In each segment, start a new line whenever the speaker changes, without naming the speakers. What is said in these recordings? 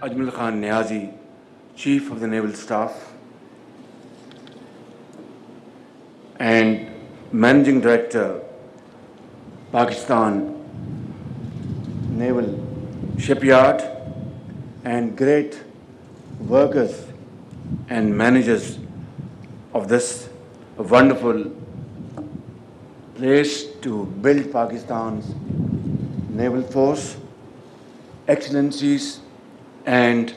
Ajmal Khan Niazi, Chief of the Naval Staff, and Managing Director, Pakistan Naval Shipyard, and great workers and managers of this wonderful place to build Pakistan's naval force, excellencies and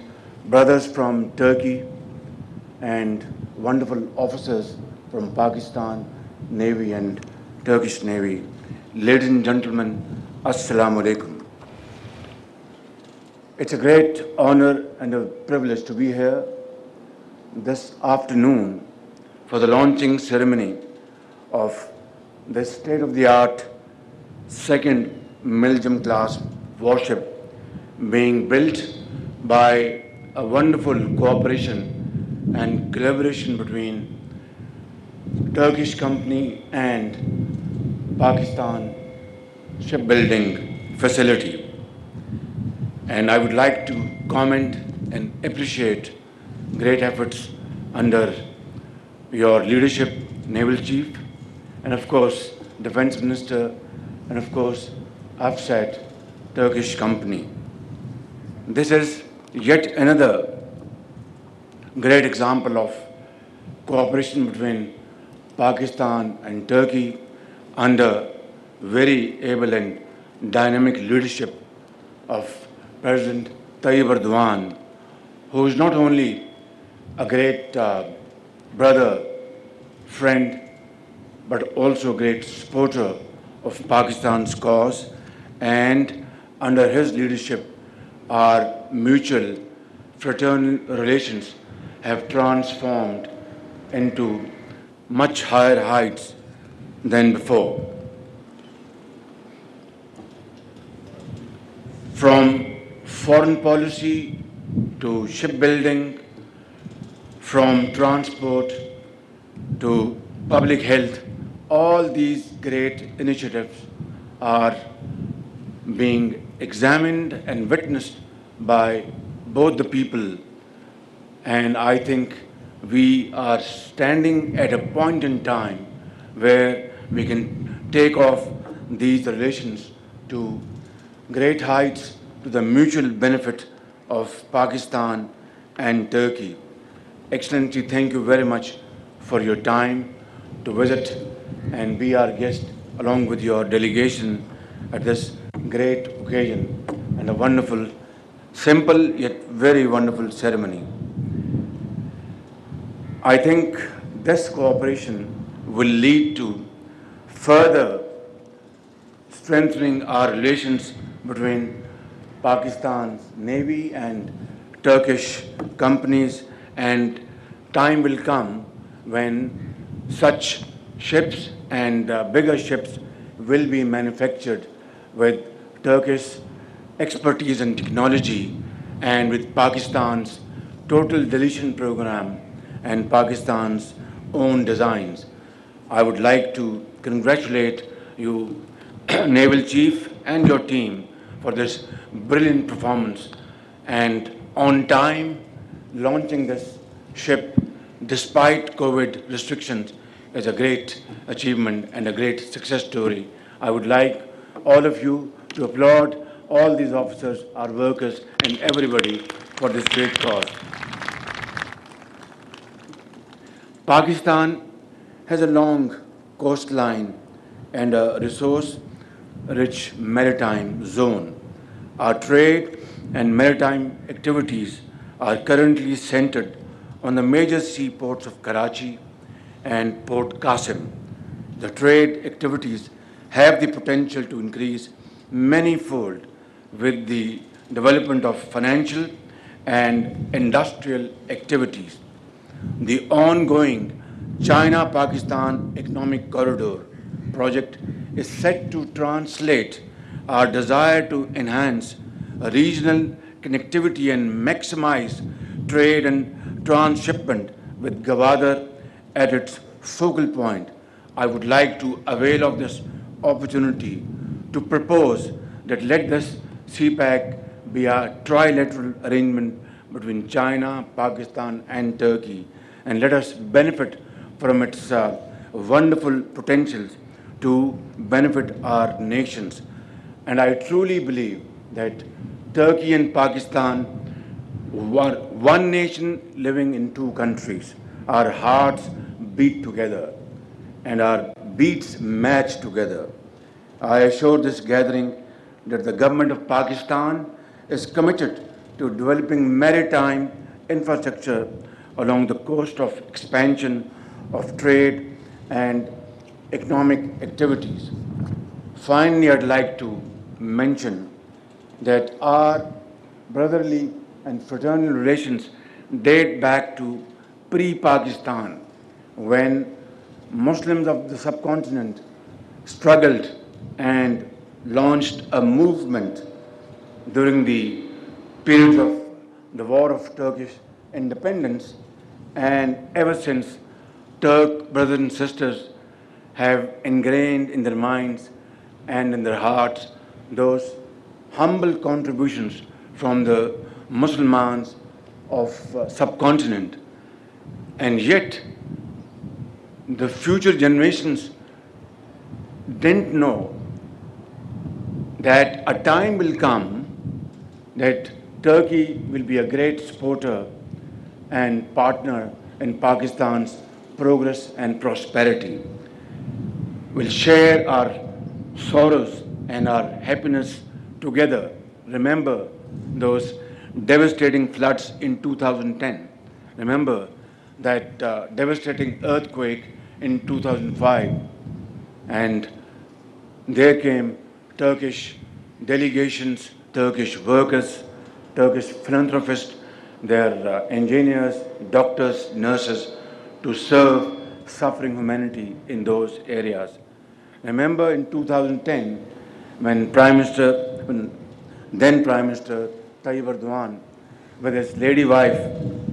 brothers from Turkey and wonderful officers from Pakistan Navy and Turkish Navy. Ladies and gentlemen, Assalamu alaikum. It's a great honor and a privilege to be here this afternoon for the launching ceremony of this state-of-the-art second Milgem class warship being built by a wonderful cooperation and collaboration between Turkish company and Pakistan shipbuilding facility. And I would like to comment and appreciate great efforts under your leadership, Naval Chief, and of course, Defense Minister, and of course, Afsat Turkish company. This is yet another great example of cooperation between Pakistan and Turkey under very able and dynamic leadership of President Tayyip Erdogan, who is not only a great brother, friend, but also a great supporter of Pakistan's cause, and under his leadership, our mutual fraternal relations have transformed into much higher heights than before. From foreign policy to shipbuilding, from transport to public health, all these great initiatives are being examined and witnessed by both the people. And I think we are standing at a point in time where we can take off these relations to great heights to the mutual benefit of Pakistan and Turkey. Excellency, thank you very much for your time to visit and be our guest along with your delegation at this great occasion and a wonderful, simple yet very wonderful ceremony. I think this cooperation will lead to further strengthening our relations between Pakistan's Navy and Turkish companies, and time will come when such ships and bigger ships will be manufactured with Turkish expertise and technology and with Pakistan's total deletion program and Pakistan's own designs. I would like to congratulate you, Naval Chief, and your team for this brilliant performance and on time launching this ship despite COVID restrictions is a great achievement and a great success story. I would like all of you to applaud all these officers, our workers, and everybody for this great cause. Pakistan has a long coastline and a resource-rich maritime zone. Our trade and maritime activities are currently centered on the major seaports of Karachi and Port Qasim. The trade activities have the potential to increase many-fold with the development of financial and industrial activities. The ongoing China-Pakistan Economic Corridor project is set to translate our desire to enhance regional connectivity and maximize trade and transshipment with Gwadar at its focal point. I would like to avail of this opportunity to propose that let this CPAC be a trilateral arrangement between China, Pakistan, and Turkey, and let us benefit from its wonderful potentials to benefit our nations. And I truly believe that Turkey and Pakistan were one nation living in two countries. Our hearts beat together and our beats match together. I assure this gathering that the government of Pakistan is committed to developing maritime infrastructure along the coast of expansion of trade and economic activities. Finally, I'd like to mention that our brotherly and fraternal relations date back to pre-Pakistan, when Muslims of the subcontinent struggled and launched a movement during the period of the War of Turkish independence, and ever since, Turk brothers and sisters have ingrained in their minds and in their hearts those humble contributions from the Muslims of subcontinent. And yet, the future generations didn't know that a time will come that Turkey will be a great supporter and partner in Pakistan's progress and prosperity. We'll share our sorrows and our happiness together. Remember those devastating floods in 2010. Remember that devastating earthquake in 2005. And there came Turkish delegations, Turkish workers, Turkish philanthropists, their engineers, doctors, nurses, to serve suffering humanity in those areas. Remember in 2010, when then Prime Minister Tayyip Erdogan, with his lady wife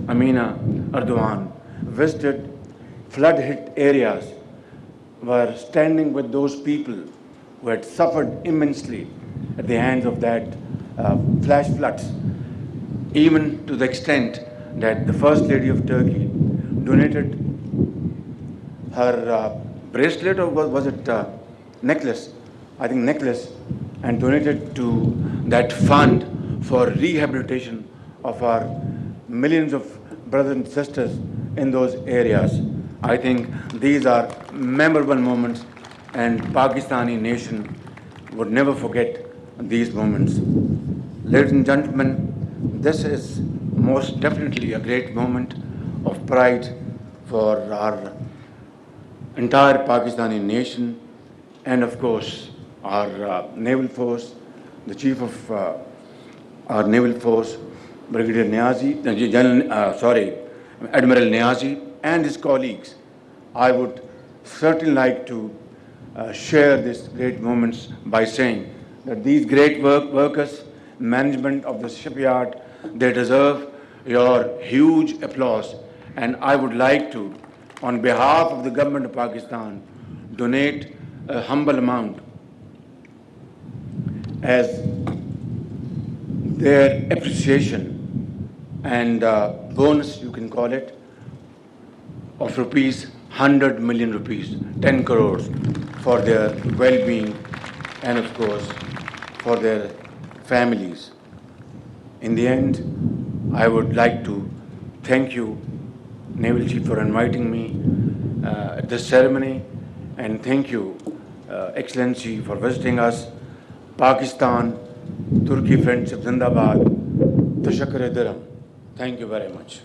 Amina Erdogan, visited flood-hit areas, were standing with those people who had suffered immensely at the hands of that flash floods, even to the extent that the First Lady of Turkey donated her bracelet, or was it necklace? I think necklace, and donated to that fund for rehabilitation of our millions of brothers and sisters in those areas. I think these are memorable moments, and Pakistani nation would never forget these moments. Ladies and gentlemen, this is most definitely a great moment of pride for our entire Pakistani nation, and of course our naval force, the chief of our naval force, Brigadier Niazi, Admiral Niazi, and his colleagues. I would certainly like to share these great moments by saying that these great workers, management of the shipyard, they deserve your huge applause. And I would like to, on behalf of the government of Pakistan, donate a humble amount as their appreciation and bonus, you can call it, of rupees 100 million rupees, 10 crores, for their well-being and of course for their families. In the end, I would like to thank you, Naval Chief, for inviting me at this ceremony, and thank you, Excellency, for visiting us. Pakistan, Turkey friendship Zindabad, Tashakkur Diram. Thank you very much.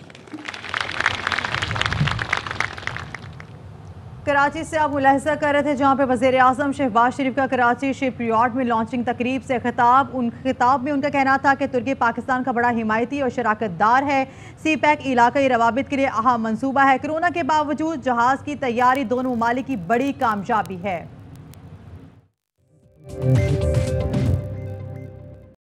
Karachi से आप मुलाहिजा कर रहे थे, जहाँ पे वज़ीर आज़म शहबाज शरीफ का Karachi shipyard में लॉन्चिंग तकरीब से खिताब में उनका कहना था कि तुर्की पाकिस्तान का बड़ा हिमायती और शराकतदार है। सी पैक इलाकाई रवाबित के लिए अहम मंसूबा है। कोरोना के बावजूद जहाज़ की तैयारी दोनों ममालिक की बड़ी कामयाबी है।